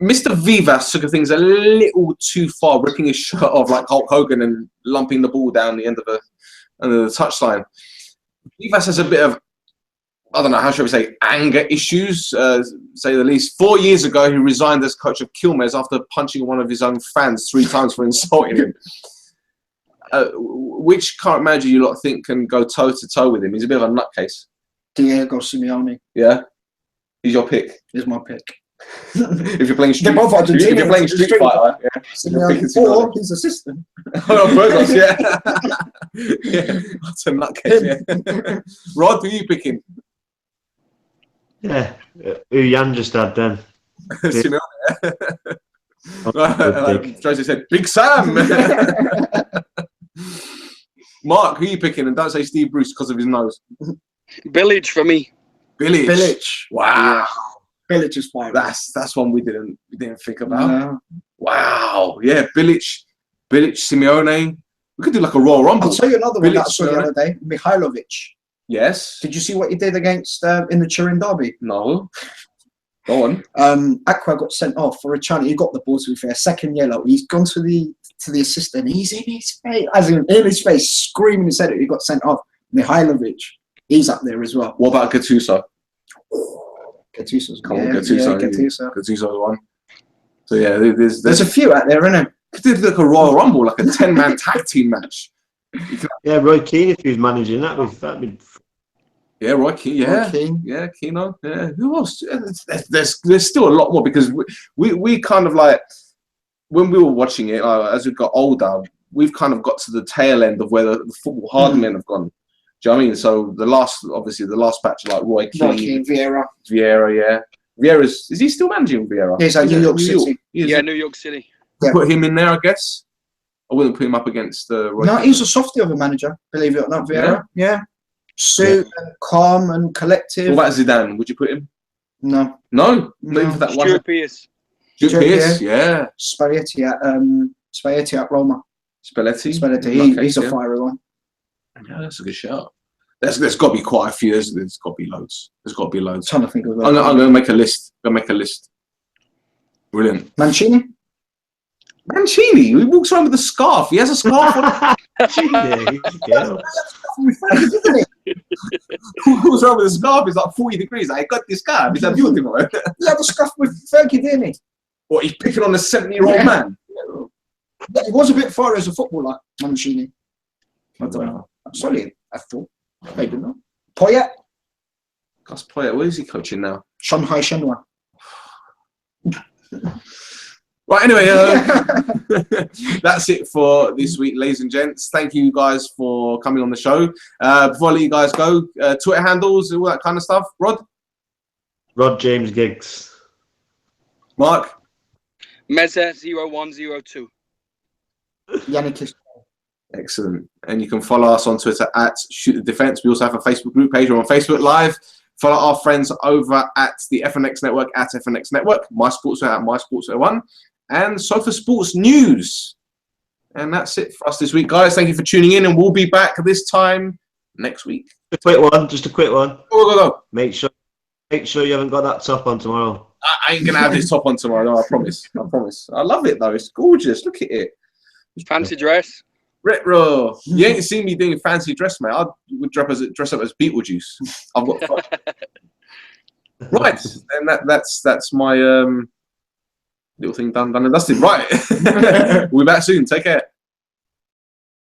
Mr. Vivas took things a little too far, ripping his shirt off like Hulk Hogan and lumping the ball down the end of the touchline. Vivas has a bit of, I don't know, how should we say, anger issues, say the least. 4 years ago, he resigned as coach of Quilmes after punching one of his own fans 3 times for insulting him. Which current manager you lot think can go toe-to-toe with him? He's a bit of a nutcase. Diego Simeone. Yeah? He's your pick? Is my pick. If you're playing Street, They're both Argentinians. if you're playing Street Fighter, yeah. Simeone, or his assistant. Oh, Burgos, yeah. Yeah, that's a nutcase, yeah. Rod, who are you picking? Yeah, who Jan just had then. Simeone, yeah. Tracy said, Big Sam! Mark, who are you picking? And don't say Steve Bruce because of his nose. Village for me. Village. Wow. Village is fine. That's one we didn't think about. No. Wow. Yeah, Village, Simeone. We could do like a Royal Rumble. I'll tell you another one that I saw the other day. Mihailovic. Yes. Did you see what he did against in the Turin derby? No. Go on. Aqua got sent off for a challenge. He got the ball, to be fair. Second yellow. He's gone to the assistant. He's in his face, screaming and said it. He got sent off. Mihailovic. He's up there as well. What about Gattuso? Gattuso's come on, Gattuso. Gattuso's one. So yeah, there's a few out there, isn't there? Could do like a Royal Rumble, like a 10-man tag team match. Yeah, Roy Keane, if he was managing that'd be. Yeah, Roy Keane. Yeah, Roy Keane. Yeah, Keane. Yeah, who else? There's still a lot more because we kind of like when we were watching it as we got older, we've kind of got to the tail end of where the football hard men have gone. Do you know what I mean? So the last batch like Roy Keane, Vieira, yeah. Vieira's is he still managing Vieira? He's at New York City. Yeah, New York City. Yeah. Put him in there, I guess. I wouldn't put him up against Roy Keane. He's a softie of a manager, believe it or not, Vieira. Yeah. Suit and calm and collective. What about Zidane? Would you put him? No. Not even for that one. Stuart Pearce. Stuart Pearce, yeah. Spalletti at Roma. Spalletti. He's a fiery one. Yeah, that's a good shout. There's got to be quite a few. There's got to be loads. I'm trying to think of that. I'm going to make a list. Brilliant. Mancini? He walks around with a scarf. He has a scarf on. He walks around with a scarf. It's like 40 degrees. I got this scarf. It's a beautiful. He had a scarf with Fergie, didn't he? What, he's picking on a 70-year-old man? He was a bit far as a footballer, Mancini. I don't know. Solid, I thought. Maybe not. Poyet? Gus Poyet, where is he coaching now? Shanghai Shenhua. Right, anyway, that's it for this week, ladies and gents. Thank you guys for coming on the show. Before I let you guys go, Twitter handles, all that kind of stuff. Rod James Giggs. Mark? Meza0102. Yannick. Excellent. And you can follow us on Twitter at Shoot the Defense. We also have a Facebook group page. We're on Facebook Live. Follow our friends over at the FNX Network at FNX Network, My Sportswear at My Sportswear 1, and Sofa Sports News. And that's it for us this week, guys. Thank you for tuning in, and we'll be back this time next week. Just a quick one. Go. Make sure you haven't got that top on tomorrow. I ain't gonna have this top on tomorrow. No, I promise. I love it though. It's gorgeous. Look at it. Fancy dress. Retro. You ain't seen me doing fancy dress, mate. I would dress up as Beetlejuice. I've got fun. Right, and that's my little thing done and dusted. Right, we'll be back soon. Take care.